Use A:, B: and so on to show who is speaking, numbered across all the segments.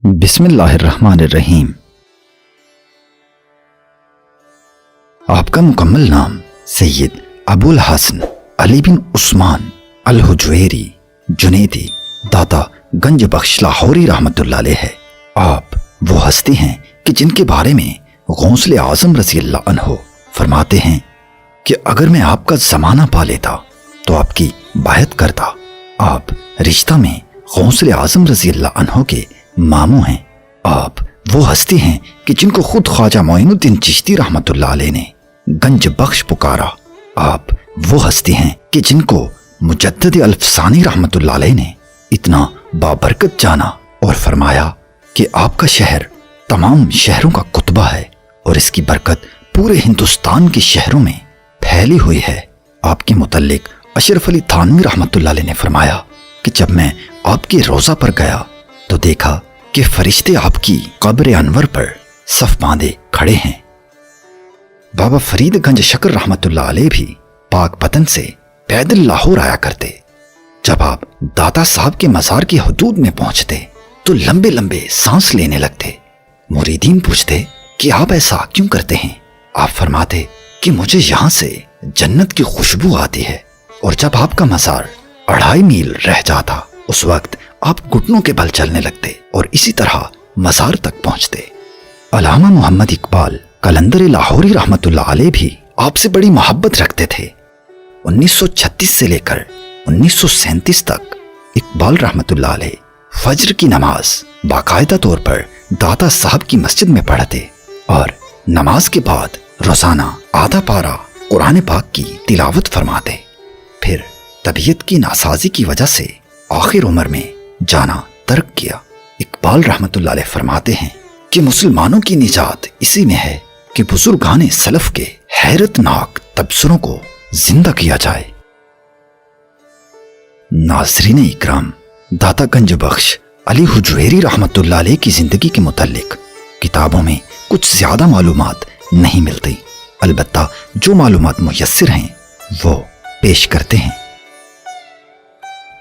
A: بسم اللہ الرحمن الرحیم۔ آپ کا مکمل نام سید ابو الحسن علی بن عثمان الحجویری جنیدی داتا گنج بخش لاہوری رحمۃ اللہ علیہ ہے۔ آپ وہ ہستی ہیں کہ جن کے بارے میں غوث اعظم رضی اللہ عنہ فرماتے ہیں کہ اگر میں آپ کا زمانہ پا لیتا تو آپ کی بیعت کرتا۔ آپ رشتہ میں غوث اعظم رضی اللہ عنہ کے ماموں ہیں۔ آپ وہ ہستی ہیں کہ جن کو خود خواجہ معین الدین چشتی رحمۃ اللہ علیہ نے گنج بخش پکارا۔ آپ وہ ہستی ہیں کہ جن کو مجدد الفسانی رحمۃ اللہ علیہ نے اتنا بابرکت جانا اور فرمایا کہ آپ کا شہر تمام شہروں کا کتبہ ہے اور اس کی برکت پورے ہندوستان کے شہروں میں پھیلی ہوئی ہے۔ آپ کے متعلق اشرف علی تھانوی رحمۃ اللہ علیہ نے فرمایا کہ جب میں آپ کے روضہ پر گیا تو دیکھا کہ فرشتے آپ کی قبر انور پر صف باندھے کھڑے ہیں۔ بابا فرید گنج شکر رحمۃ اللہ علیہ بھی پاک پتن سے پیدل لاہور آیا کرتے۔ جب آپ داتا صاحب کے مزار کی حدود میں پہنچتے تو لمبے لمبے سانس لینے لگتے۔ مریدین پوچھتے کہ آپ ایسا کیوں کرتے ہیں؟ آپ فرماتے کہ مجھے یہاں سے جنت کی خوشبو آتی ہے۔ اور جب آپ کا مزار 2.5 میل رہ جاتا اس وقت آپ گھٹنوں کے بل چلنے لگتے اور اسی طرح مزار تک پہنچتے۔ علامہ محمد اقبال قلندر لاہوری رحمۃ اللہ علیہ بھی آپ سے بڑی محبت رکھتے تھے۔ 1936 سے لے کر 1937 تک اقبال رحمۃ اللہ علیہ فجر کی نماز باقاعدہ طور پر داتا صاحب کی مسجد میں پڑھتے اور نماز کے بعد روزانہ آدھا پارہ قرآن پاک کی تلاوت فرماتے۔ پھر طبیعت کی ناسازی کی وجہ سے آخر عمر میں جانا ترک کیا۔ اقبال رحمۃ اللہ علیہ فرماتے ہیں کہ مسلمانوں کی نجات اسی میں ہے کہ بزرگان سلف کے حیرت ناک تبصروں کو زندہ کیا جائے۔ ناظرین اکرام، داتا گنج بخش علی حجویری رحمۃ اللہ علیہ کی زندگی کے متعلق کتابوں میں کچھ زیادہ معلومات نہیں ملتی، البتہ جو معلومات میسر ہیں وہ پیش کرتے ہیں۔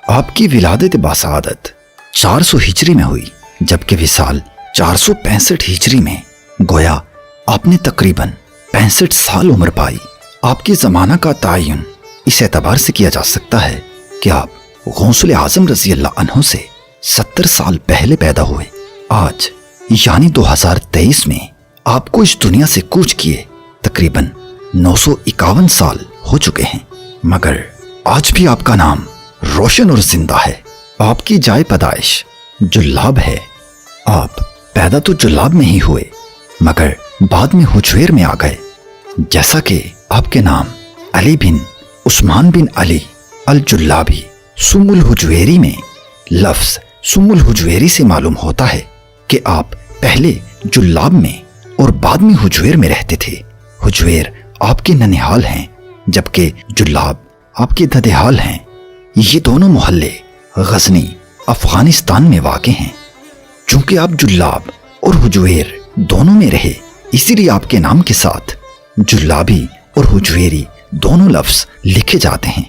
A: آپ کی ولادت باسعادت 400 ہجری میں ہوئی، جبکہ وصال 465 ہجری میں، گویا آپ نے تقریباً 65 سال عمر پائی۔ آپ کے زمانہ کا تعین اس اعتبار سے کیا جا سکتا ہے کہ آپ غوث اعظم رضی اللہ عنہ سے 70 سال پہلے پیدا ہوئے۔ آج یعنی 2023 میں آپ کو اس دنیا سے کوچ کیے تقریباً 951 سال ہو چکے ہیں، مگر آج بھی آپ کا نام روشن اور زندہ ہے۔ آپ کی جائے پیدائش جلاب ہے۔ آپ پیدا تو جلاب میں ہی ہوئے مگر بعد میں حجویر میں آ گئے، جیسا کہ آپ کے نام علی بن عثمان بن علی الجلابی سم الحجویری میں لفظ سم الحجویری سے معلوم ہوتا ہے کہ آپ پہلے جلاب میں اور بعد میں حجویر میں رہتے تھے۔ حجویر آپ کے ننیحال ہیں جبکہ جلاب آپ کے ددیحال ہیں۔ یہ دونوں محلے غزنی افغانستان میں واقع ہیں۔ چونکہ آپ جلاب اور حجویر دونوں میں رہے، اسی لیے آپ کے نام کے ساتھ جلابی اور حجویری دونوں لفظ لکھے جاتے ہیں۔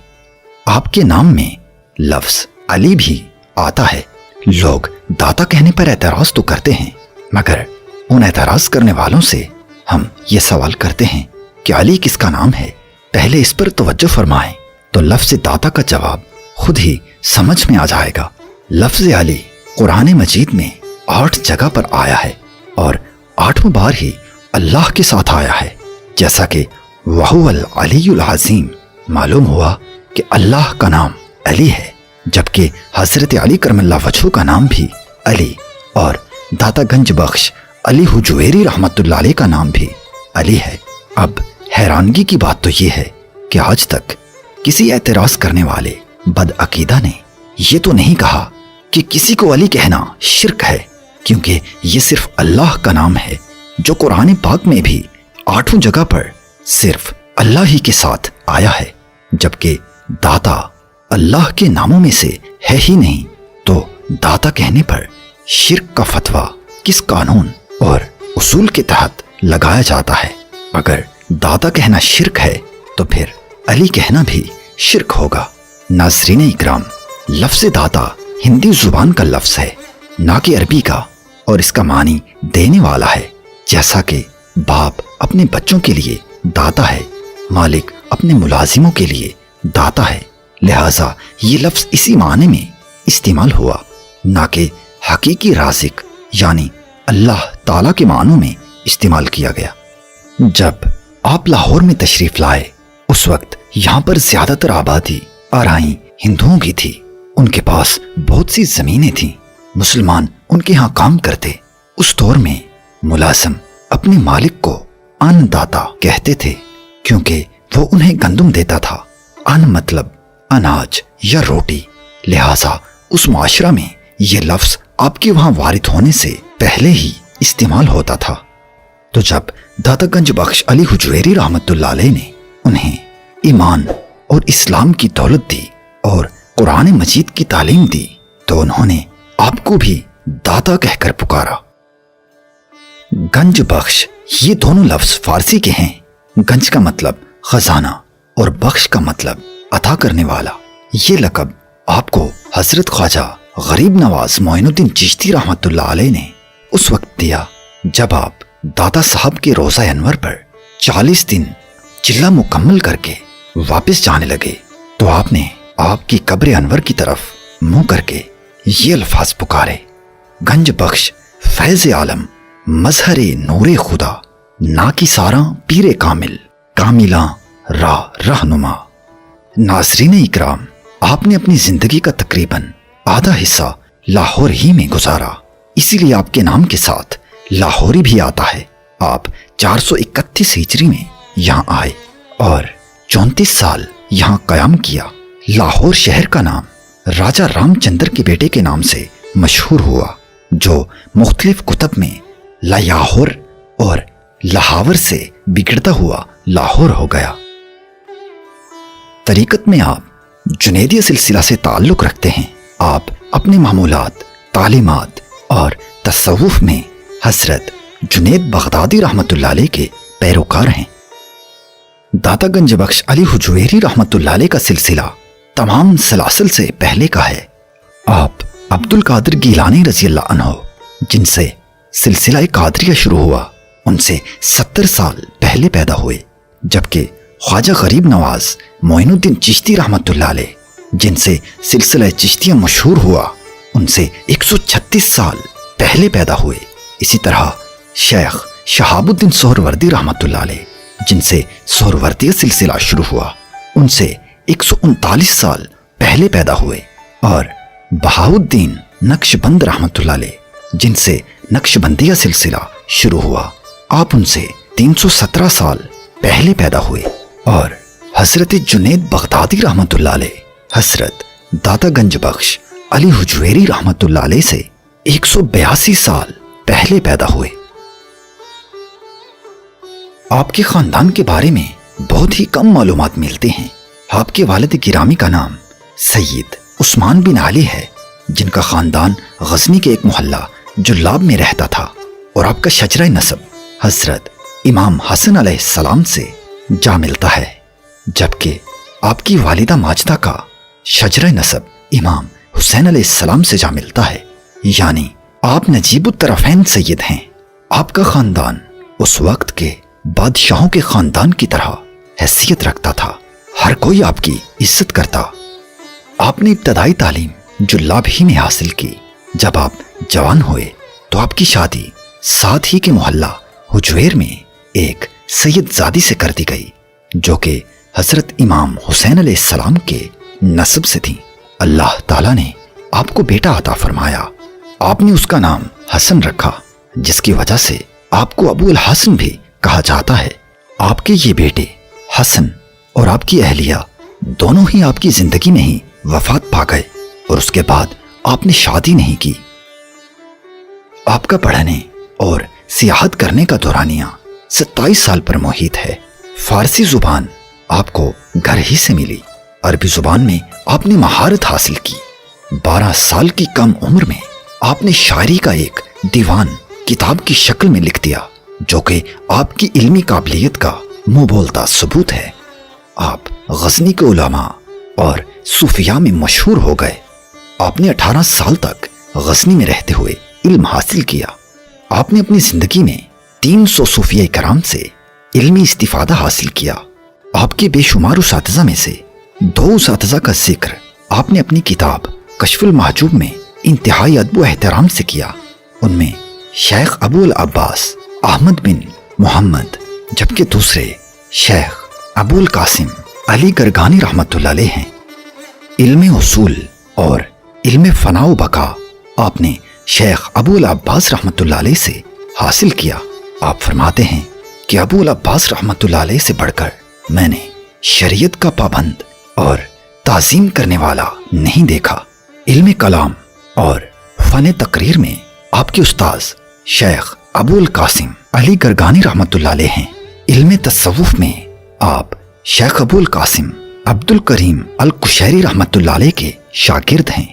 A: آپ کے نام میں لفظ علی بھی آتا ہے۔ لوگ داتا کہنے پر اعتراض تو کرتے ہیں، مگر ان اعتراض کرنے والوں سے ہم یہ سوال کرتے ہیں کہ علی کس کا نام ہے؟ پہلے اس پر توجہ فرمائیں تو لفظ داتا کا جواب خود ہی سمجھ میں آ جائے گا۔ لفظ علی قرآن مجید میں 8 جگہ پر آیا ہے اور 8واں بار ہی اللہ کے ساتھ آیا ہے، جیسا کہ وَهُوَ الْعَلِيُّ الْعَظِيمُ۔ معلوم ہوا کہ اللہ کا نام علی ہے، جبکہ حضرت علی کرم اللہ وجہہ کا نام بھی علی اور داتا گنج بخش علی حجویری رحمۃ اللہ علیہ کا نام بھی علی ہے۔ اب حیرانگی کی بات تو یہ ہے کہ آج تک کسی اعتراض کرنے والے بدعقیدہ نے یہ تو نہیں کہا کہ کسی کو علی کہنا شرک ہے، کیونکہ یہ صرف اللہ کا نام ہے جو قرآن پاک میں بھی 8 جگہ پر صرف اللہ ہی کے ساتھ آیا ہے، جبکہ داتا اللہ کے ناموں میں سے ہے ہی نہیں، تو داتا کہنے پر شرک کا فتویٰ کس قانون اور اصول کے تحت لگایا جاتا ہے؟ اگر داتا کہنا شرک ہے تو پھر علی کہنا بھی شرک ہوگا۔ ناظرین اکرام، لفظ داتا ہندی زبان کا لفظ ہے، نہ کہ عربی کا، اور اس کا معنی دینے والا ہے۔ جیسا کہ باپ اپنے بچوں کے لیے داتا ہے، مالک اپنے ملازموں کے لیے داتا ہے، لہٰذا یہ لفظ اسی معنی میں استعمال ہوا، نہ کہ حقیقی رازق یعنی اللہ تعالیٰ کے معنوں میں استعمال کیا گیا۔ جب آپ لاہور میں تشریف لائے اس وقت یہاں پر زیادہ تر آبادی آرائیں ہندوؤں کی تھی۔ ان کے پاس بہت سی زمینیں تھیں، مسلمان ان کے ہاں کام کرتے۔ اس دور میں ملازم اپنے مالک کو ان داتا کہتے تھے، کیونکہ وہ انہیں گندم دیتا تھا۔ ان مطلب اناج یا روٹی، لہٰذا اس معاشرہ میں یہ لفظ آپ کے وہاں وارد ہونے سے پہلے ہی استعمال ہوتا تھا۔ تو جب داتا گنج بخش علی حجویری رحمت اللہ علیہ نے انہیں ایمان اور اسلام کی دولت دی اور قرآن مجید کی تعلیم دی تو انہوں نے آپ کو بھی داتا کہہ کر پکارا۔ گنج بخش یہ دونوں لفظ فارسی کے ہیں۔ گنج کا مطلب خزانہ اور بخش کا مطلب عطا کرنے والا۔ یہ لقب آپ کو حضرت خواجہ غریب نواز معین الدین چشتی رحمت اللہ علیہ نے اس وقت دیا جب آپ داتا صاحب کے روزہ انور پر 40 دن چلہ مکمل کر کے واپس جانے لگے تو آپ نے آپ کی قبر انور کی طرف منہ کر کے یہ الفاظ پکارے: گنج بخش فیض عالم مظہر نور خدا، نا کی ساراں پیر کامل کاملاں راہ رہنما۔ ناظرین اکرام، آپ نے اپنی زندگی کا تقریباً آدھا حصہ لاہور ہی میں گزارا، اسی لیے آپ کے نام کے ساتھ لاہوری بھی آتا ہے۔ آپ 431 ہجری میں یہاں آئے اور 34 سال یہاں قیام کیا۔ لاہور شہر کا نام راجہ رام چندر کے بیٹے کے نام سے مشہور ہوا، جو مختلف کتب میں لاہور اور لاہور سے بگڑتا ہوا لاہور ہو گیا۔ طریقت میں آپ جنیدیہ سلسلہ سے تعلق رکھتے ہیں۔ آپ اپنے معمولات، تعلیمات اور تصوف میں حضرت جنید بغدادی رحمت اللہ علیہ کے پیروکار ہیں۔ داتا گنج بخش علی حجویری رحمت اللہ علیہ کا سلسلہ تمام سلاسل سے پہلے کا ہے۔ آپ عبد القادر گیلانی رضی اللہ عنہ جن سے سلسلہ قادریہ شروع ہوا ان سے 70 سال پہلے پیدا ہوئے، جبکہ خواجہ غریب نواز معین الدین چشتی رحمت اللہ علیہ جن سے سلسلہ چشتیہ مشہور ہوا ان سے 136 سال پہلے پیدا ہوئے۔ اسی طرح شیخ شہاب الدین سہروردی رحمت اللہ علیہ جن سے سہروردیہ سلسلہ شروع ہوا ان سے 139 سال پہلے پیدا ہوئے، اور بہاؤالدین نقش بند رحمت اللہ علیہ جن سے نقش بندیہ سلسلہ شروع ہوا آپ ان سے 317 سال پہلے پیدا ہوئے، اور حضرت جنید بغدادی رحمت اللہ علیہ حضرت داتا گنج بخش علی حجویری رحمت اللہ علیہ سے 182 سال پہلے پیدا ہوئے۔ آپ کے خاندان کے بارے میں بہت ہی کم معلومات ملتے ہیں۔ آپ کے والد گرامی کا نام سید عثمان بن علی ہے، جن کا خاندان غزنی کے ایک محلہ جلاب میں رہتا تھا، اور آپ کا شجرہ نسب حضرت امام حسن علیہ السلام سے جا ملتا ہے، جبکہ آپ کی والدہ ماجدہ کا شجرہ نسب امام حسین علیہ السلام سے جا ملتا ہے، یعنی آپ نجیب الطرفین سید ہیں۔ آپ کا خاندان اس وقت کے بادشاہوں کے خاندان کی طرح حیثیت رکھتا تھا، ہر کوئی آپ کی عزت کرتا۔ آپ نے ابتدائی تعلیم جلاب ہی میں حاصل کی۔ جب آپ جوان ہوئے تو آپ کی شادی ساتھ ہی کے محلہ حجویر میں ایک سید زادی سے کر دی گئی، جو کہ حضرت امام حسین علیہ السلام کے نسب سے تھی۔ اللہ تعالیٰ نے آپ کو بیٹا عطا فرمایا، آپ نے اس کا نام حسن رکھا، جس کی وجہ سے آپ کو ابو الحسن بھی کہا جاتا ہے۔ آپ کے یہ بیٹے حسن اور آپ کی اہلیہ دونوں ہی آپ کی زندگی میں ہی وفات پا گئے، اور اس کے بعد آپ نے شادی نہیں کی۔ آپ کا پڑھنے اور سیاحت کرنے کا دورانیہ 27 سال پر محیط ہے۔ فارسی زبان آپ کو گھر ہی سے ملی، عربی زبان میں آپ نے مہارت حاصل کی۔ 12 سال کی کم عمر میں آپ نے شاعری کا ایک دیوان کتاب کی شکل میں لکھ دیا، جو کہ آپ کی علمی قابلیت کا منہ بولتا ثبوت ہے۔ آپ غزنی کے علماء اور صوفیاء میں مشہور ہو گئے۔ آپ نے 18 سال تک غزنی میں رہتے ہوئے علم حاصل کیا۔ آپ نے اپنی زندگی میں 300 صوفیہ کرام سے علمی استفادہ حاصل کیا۔ آپ کے بے شمار اساتذہ میں سے 2 اساتذہ کا ذکر آپ نے اپنی کتاب کشف المحجوب میں انتہائی ادب و احترام سے کیا۔ ان میں شیخ ابو العباس احمد بن محمد، جبکہ دوسرے شیخ ابو القاسم علی گرگانی رحمۃ اللہ علیہ ہیں۔ علم اصول اور علم فنا و بقا آپ نے شیخ ابو العباس رحمۃ اللہ علیہ سے حاصل کیا۔ آپ فرماتے ہیں کہ ابو العباس رحمۃ اللہ علیہ سے بڑھ کر میں نے شریعت کا پابند اور تعظیم کرنے والا نہیں دیکھا۔ علم کلام اور فن تقریر میں آپ کے استاذ شیخ ابو القاسم علی گرگانی رحمۃ اللہ علیہ ہیں۔ علم تصوف میں آپ شیخ ابو القاسم عبد الکریم القشیری رحمۃ اللہ علیہ کے شاگرد ہیں۔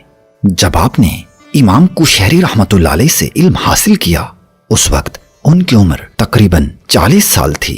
A: جب آپ نے امام قشیری رحمۃ اللہ علیہ سے علم حاصل کیا، اس وقت ان کی عمر تقریباً 40 سال تھی۔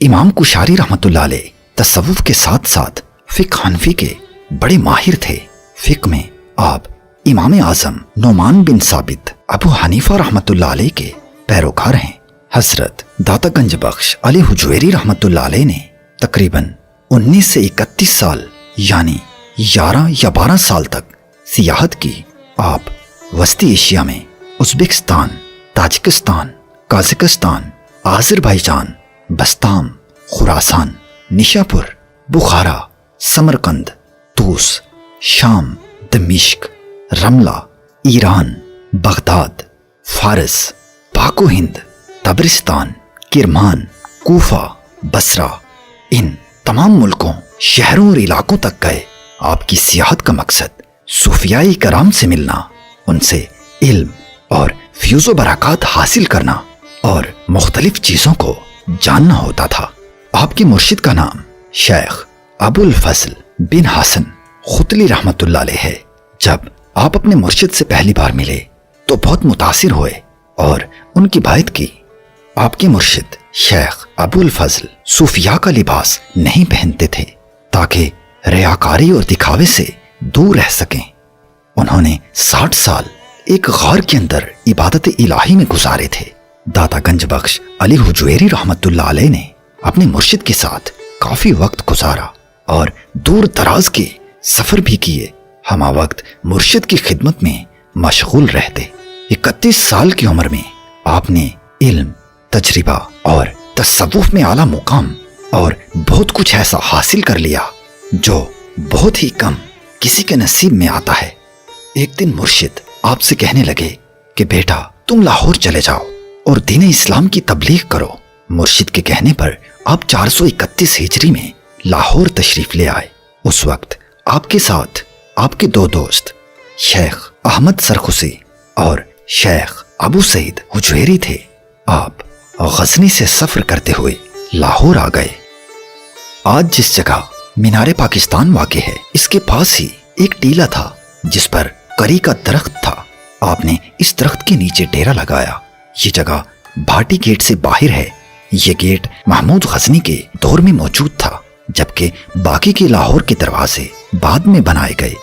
A: امام قشیری رحمۃ اللہ علیہ تصوف کے ساتھ ساتھ فقہ حنفی کے بڑے ماہر تھے۔ فقہ میں آپ امام اعظم نعمان بن ثابت ابو حنیفہ رحمۃ اللہ علیہ کے پیروکار ہیں۔ حضرت داتا گنج بخش علی حجویری رحمۃ اللہ علیہ نے تقریباً 19 سے 31 سال یعنی 11 یا 12 سال تک سیاحت کی۔ آپ وسطی ایشیا میں ازبکستان، تاجکستان، قازقستان، آذربائیجان، بستام، خراسان، نشاپور، بخارا، سمرقند، طوس، شام، دمشق، رملہ، ایران، بغداد، فارس، پاک و ہند، تبرستان، کرمان، کوفہ، بصرہ، ان تمام ملکوں، شہروں اور علاقوں تک گئے۔ آپ کی سیاحت کا مقصد صوفیاء کرام سے ملنا، ان سے علم اور فیوز و برکات حاصل کرنا اور مختلف چیزوں کو جاننا ہوتا تھا۔ آپ کے مرشد کا نام شیخ ابو الفضل بن حسن ختلی رحمۃ اللہ علیہ ہے۔ جب آپ اپنے مرشد سے پہلی بار ملے تو بہت متاثر ہوئے اور ان کی بیعت کی۔ آپ کے مرشد شیخ ابو الفضل صوفیاء کا لباس نہیں پہنتے تھے تاکہ ریاکاری اور دکھاوے سے دور رہ سکیں۔ انہوں نے 60 سال ایک غار کے اندر عبادت الہی میں گزارے تھے۔ داتا گنج بخش علی حجویری رحمۃ اللہ علیہ نے اپنے مرشد کے ساتھ کافی وقت گزارا اور دور دراز کے سفر بھی کیے۔ ہمہ وقت مرشد کی خدمت میں مشغول رہتے۔ 31 سال کی عمر میں آپ نے علم، تجربہ اور تصوف میں اعلیٰ مقام اور بہت کچھ ایسا حاصل کر لیا جو بہت ہی کم کسی کے نصیب میں آتا ہے۔ ایک دن مرشد آپ سے کہنے لگے کہ بیٹا تم لاہور چلے جاؤ اور دین اسلام کی تبلیغ کرو۔ مرشد کے کہنے پر آپ 431 ہجری میں لاہور تشریف لے آئے۔ اس وقت آپ کے ساتھ آپ کے 2 دوست شیخ احمد سرخسی اور شیخ ابو سعید حجویری تھے۔ آپ غزنی سے سفر کرتے ہوئے لاہور آ گئے۔ آج جس جگہ مینار پاکستان واقع ہے، اس کے پاس ہی ایک ٹیلہ تھا جس پر کری کا درخت تھا۔ آپ نے اس درخت کے نیچے ڈیرا لگایا۔ یہ جگہ بھاٹی گیٹ سے باہر ہے۔ یہ گیٹ محمود غزنی کے دور میں موجود تھا، جبکہ باقی کے لاہور کے دروازے بعد میں بنائے گئے۔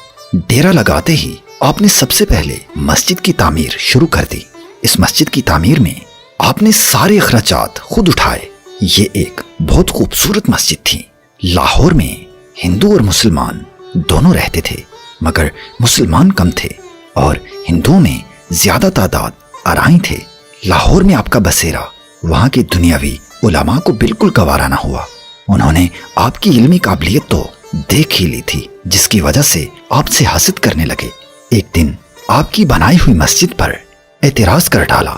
A: ڈیرا لگاتے ہی آپ نے سب سے پہلے مسجد کی تعمیر شروع کر دی۔ اس مسجد کی تعمیر میں آپ نے سارے اخراجات خود اٹھائے۔ یہ ایک بہت خوبصورت مسجد تھی۔ لاہور میں ہندو اور مسلمان دونوں رہتے تھے، مگر مسلمان کم تھے اور ہندوؤں میں زیادہ تعداد آرائیں تھے۔ لاہور میں آپ کا بسیرا وہاں کے دنیاوی علماء کو بالکل گوارا نہ ہوا۔ انہوں نے آپ کی علمی قابلیت تو دیکھ ہی لی تھی، جس کی وجہ سے آپ سے حسد کرنے لگے۔ ایک دن آپ کی بنائی ہوئی مسجد پر اعتراض کر ڈالا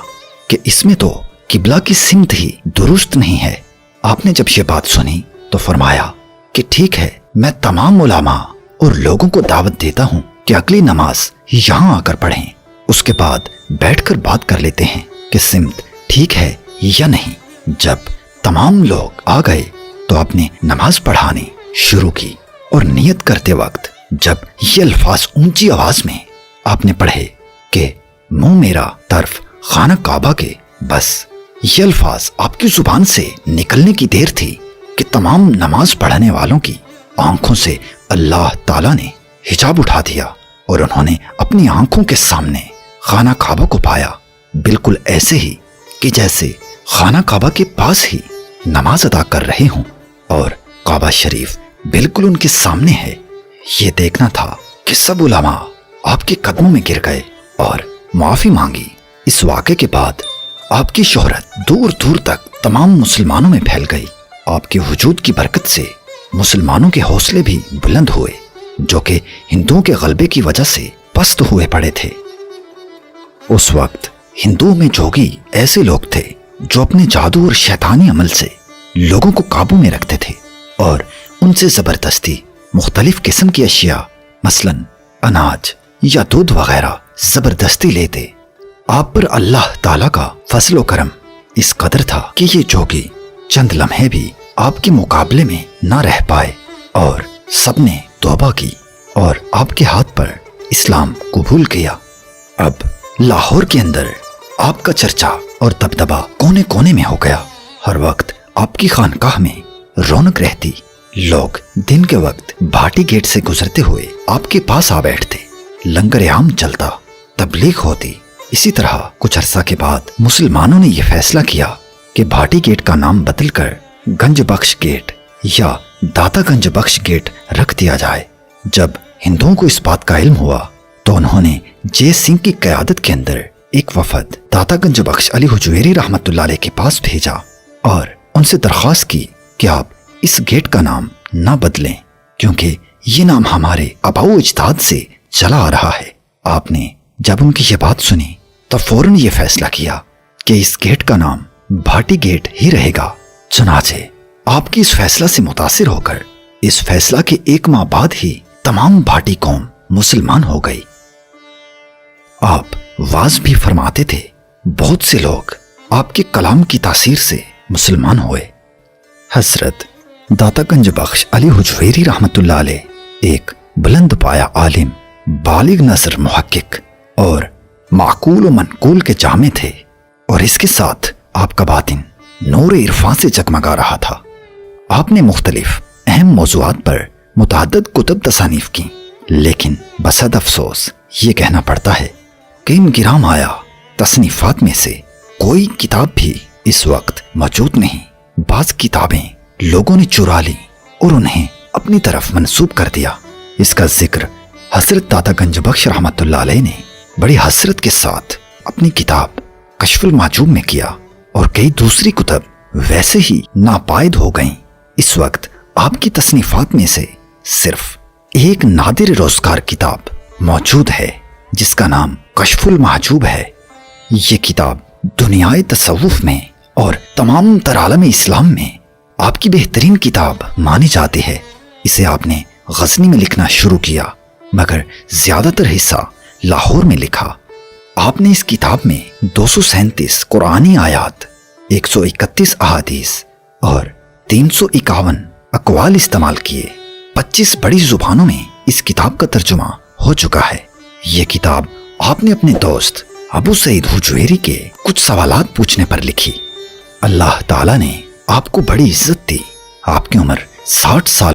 A: کہ اس میں تو قبلہ کی سمت ہی درست نہیں ہے۔ آپ نے جب یہ بات سنی تو فرمایا کہ ٹھیک ہے، میں تمام علماء اور لوگوں کو دعوت دیتا ہوں کہ اگلی نماز یہاں آ کر پڑھیں، اس کے بعد بیٹھ کر بات کر لیتے ہیں کہ سمت ٹھیک ہے یا نہیں۔ جب تمام لوگ آ گئے تو آپ نے نماز پڑھانی شروع کی اور نیت کرتے وقت جب یہ الفاظ اونچی آواز میں آپ نے پڑھے کہ منہ میرا طرف خانہ کعبہ کے، بس یہ الفاظ آپ کی زبان سے نکلنے کی دیر تھی کہ تمام نماز پڑھنے والوں کی آنکھوں سے اللہ تعالیٰ نے حجاب اٹھا دیا اور انہوں نے اپنی آنکھوں کے سامنے خانہ کعبہ کو پایا بالکل ایسے ہی کہ جیسے خانہ کعبہ کے پاس ہی نماز ادا کر رہے ہوں اور کعبہ شریف بالکل ان کے سامنے ہے۔ یہ دیکھنا تھا کہ سب علماء آپ کے قدموں میں گر گئے اور معافی مانگی۔ اس واقعے کے بعد آپ کی شہرت دور دور تک تمام مسلمانوں میں پھیل گئی۔ آپ کے وجود کی برکت سے مسلمانوں کے حوصلے بھی بلند ہوئے، جو کہ ہندوؤں کے غلبے کی وجہ سے پست ہوئے پڑے تھے۔ اس وقت ہندوؤں میں جوگی ایسے لوگ تھے جو اپنے جادو اور شیطانی عمل سے لوگوں کو قابو میں رکھتے تھے اور ان سے زبردستی مختلف قسم کی اشیاء مثلاً اناج یا دودھ وغیرہ زبردستی لیتے۔ آپ پر اللہ تعالیٰ کا فضل و کرم اس قدر تھا کہ یہ جوگی چند لمحے بھی آپ کے مقابلے میں نہ رہ پائے اور سب نے توبہ کی اور آپ کے ہاتھ پر اسلام قبول کیا۔ اب لاہور کے اندر آپ کا چرچا اور دبدبا کونے کونے میں ہو گیا۔ ہر وقت آپ کی خانقاہ میں رونق رہتی، لوگ دن کے وقت بھاٹی گیٹ سے گزرتے ہوئے آپ کے پاس آ بیٹھتے، لنگر عام چلتا، تبلیغ ہوتی۔ اسی طرح کچھ عرصہ کے بعد مسلمانوں نے یہ فیصلہ کیا کہ بھاٹی گیٹ کا نام بدل کر گنج بخش گیٹ یا داتا گنج بخش گیٹ رکھ دیا جائے۔ جب ہندوؤں کو اس بات کا علم ہوا تو انہوں نے جے سنگھ کی قیادت کے اندر ایک وفد داتا گنج بخش علی حجویری رحمت اللہ علیہ کے پاس بھیجا اور ان سے درخواست کی کہ آپ اس گیٹ کا نام نہ بدلیں، کیونکہ یہ نام ہمارے آباء و اجداد سے چلا آ رہا ہے۔ آپ نے جب ان کی یہ بات سنی تو فوراً یہ فیصلہ کیا کہ اس گیٹ کا نام بھاٹی گیٹ ہی رہے گا۔ چنانچہ آپ کی اس فیصلہ سے متاثر ہو کر اس فیصلہ کے 1 ماہ بعد ہی تمام بھاٹی قوم مسلمان ہو گئی۔ آپ واز بھی فرماتے تھے، بہت سے لوگ آپ کے کلام کی تاثیر سے مسلمان ہوئے۔ حضرت داتا گنج بخش علی حجویری رحمت اللہ علیہ ایک بلند پایا عالم، بالغ نظر محقق اور معقول و منقول کے جامع تھے، اور اس کے ساتھ آپ کا باطن نور عرفان سے جگمگا رہا تھا۔ آپ نے مختلف اہم موضوعات پر متعدد کتب تصانیف کی، لیکن بسد افسوس یہ کہنا پڑتا ہے کہ ان گرام آیا تصنیفات میں سے کوئی کتاب بھی اس وقت موجود نہیں۔ بعض کتابیں لوگوں نے چرا لی اور انہیں اپنی طرف منسوب کر دیا۔ اس کا ذکر حضرت داتا گنج بخش رحمت اللہ علیہ نے بڑی حسرت کے ساتھ اپنی کتاب کشف المحجوب میں کیا، اور کئی دوسری کتب ویسے ہی ناپائید ہو گئیں۔ اس وقت آپ کی تصنیفات میں سے صرف ایک نادر روزگار کتاب موجود ہے جس کا نام کشف المحجوب ہے۔ یہ کتاب دنیائے تصوف میں اور تمام تر عالم اسلام میں آپ کی بہترین کتاب مانی جاتی ہے۔ اسے آپ نے غزنی میں لکھنا شروع کیا، مگر زیادہ تر حصہ لاہور میں لکھا۔ آپ نے اس کتاب میں 237 قرآنی آیات، 131 احادیث اور 351 اقوال استعمال کیے۔ 25 بڑی زبانوں میں اس کتاب کا ترجمہ ہو چکا ہے۔ یہ کتاب آپ نے اپنے دوست ابو سعید حجویری کے کچھ سوالات پوچھنے پر لکھی۔ اللہ تعالیٰ نے آپ کو بڑی عزت دی۔ آپ کی عمر 60 سال